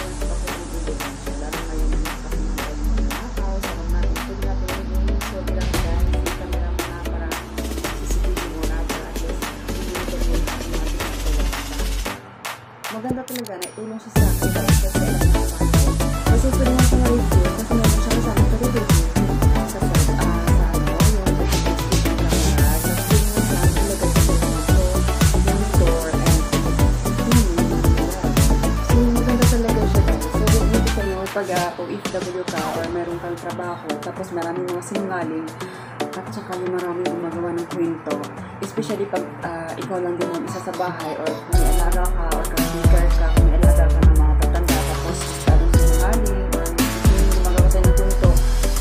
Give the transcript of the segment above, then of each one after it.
lang sa papel ng ebidensya. Lalo ngayon na nagpakinintay ng magnanakaw. So, kung natin pwede natin ilagay yung sobrang dahil hindi camera muna para CCTV muna para at least hindi ito yung natin nagpawag. Maganda talaga na itulong siya sa akin guys kasi alam na naman. Kasi pwede nga siya ma-review kasi meron siya kasama sa review sa pag OFW ka or meron kang trabaho tapos maraming mga sinungaling at saka yung maraming gumagawa ng kwento, especially pag ikaw lang din ang isa sa bahay or kung may alaga ka or ka-speaker ka, kung may alaga ka ng mga tatanda tapos maraming sinungaling or yung gumagawa sa'yo ng kwento,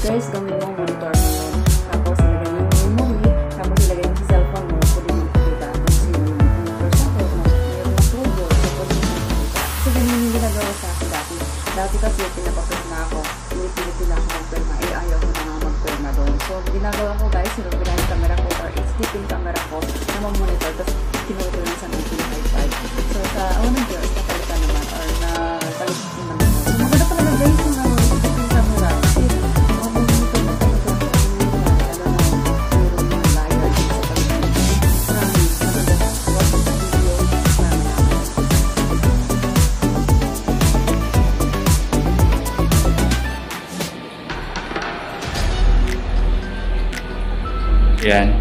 guys, gawin mo, monitor mo yun. Tapos ilagay mo yung memory, tapos ilagay mo sa cellphone mo, pwede mo makikita kung sino yung person ko, mayroon ng tubo, tapos kasi ganyan yung ginagawa sa akin dati kasi pinapapit na ako, pinipilit nila ako magpirma, ayaw ko na nga magpirma doon. So, ginagawa ko guys, sinugbilan yung camera ko or it's yung camera ko na mag-monitor, tapos kinuha ko lang sa 1955. So, sa unang years, napalitan naman or napalitan naman ako. So, maganda talaga guys yung yung camera kasi mag-monitor na talaga mayroon mga LIER sa palitan. Marami, maganda. Watch the video, marami. Yan.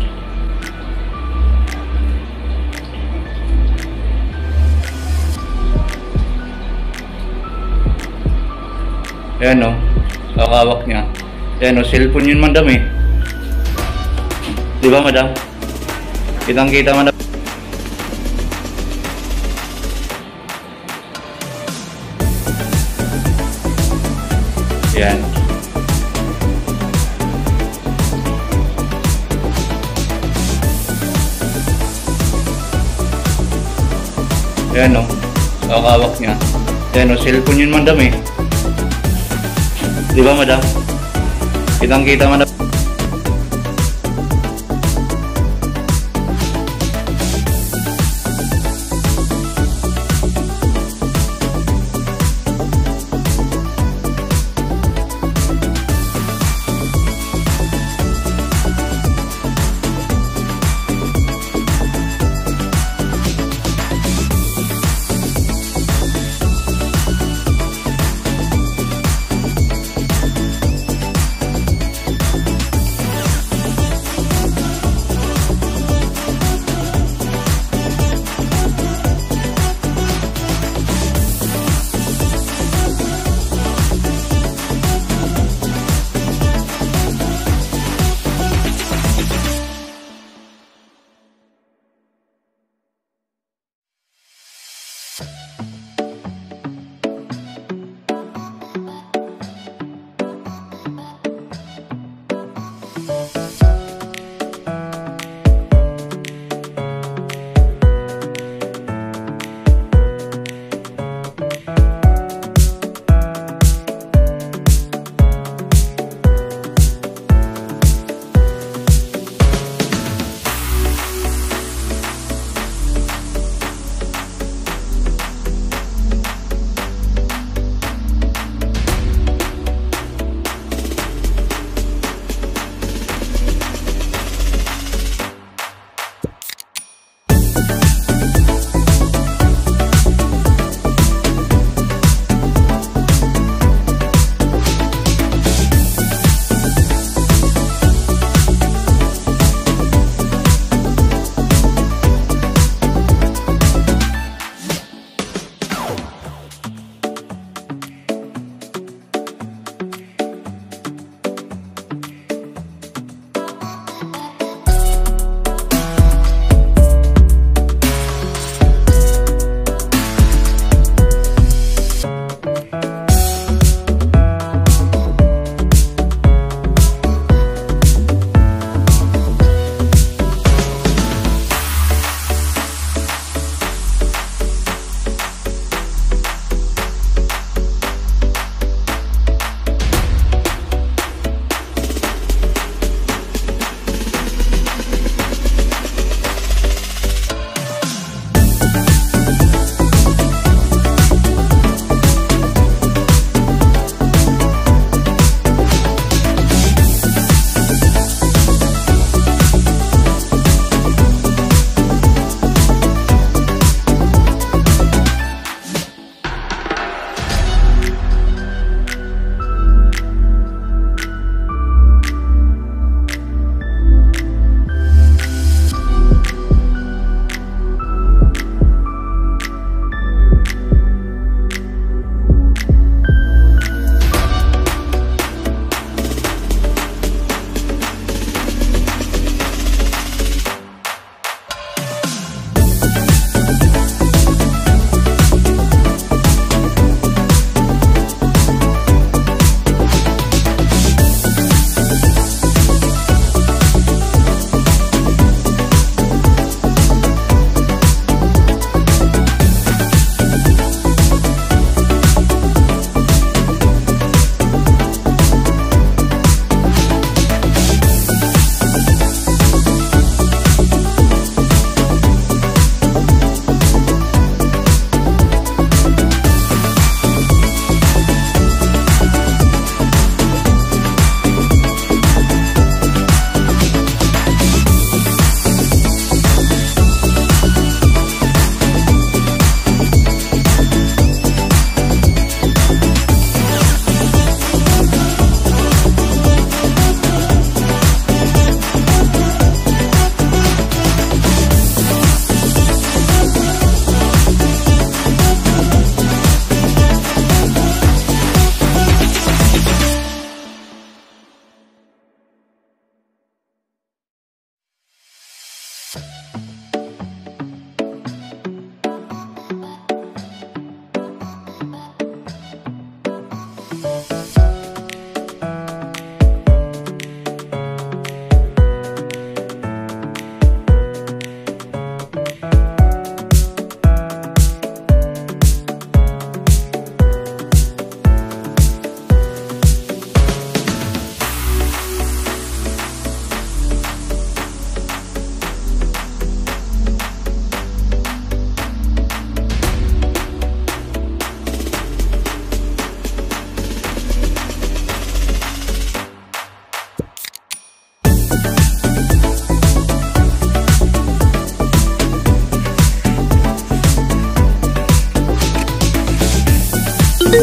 Ayan o. Kakawak niya. Ayan o. Cellphone yun, madam eh. Di ba, madam? Kitang-kita, madam. Ayan. Ayan o, kakawak niya. Ayan o, cellphone yun, madam eh. Di ba, madam? Kitang-kita, madam.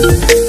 Bye!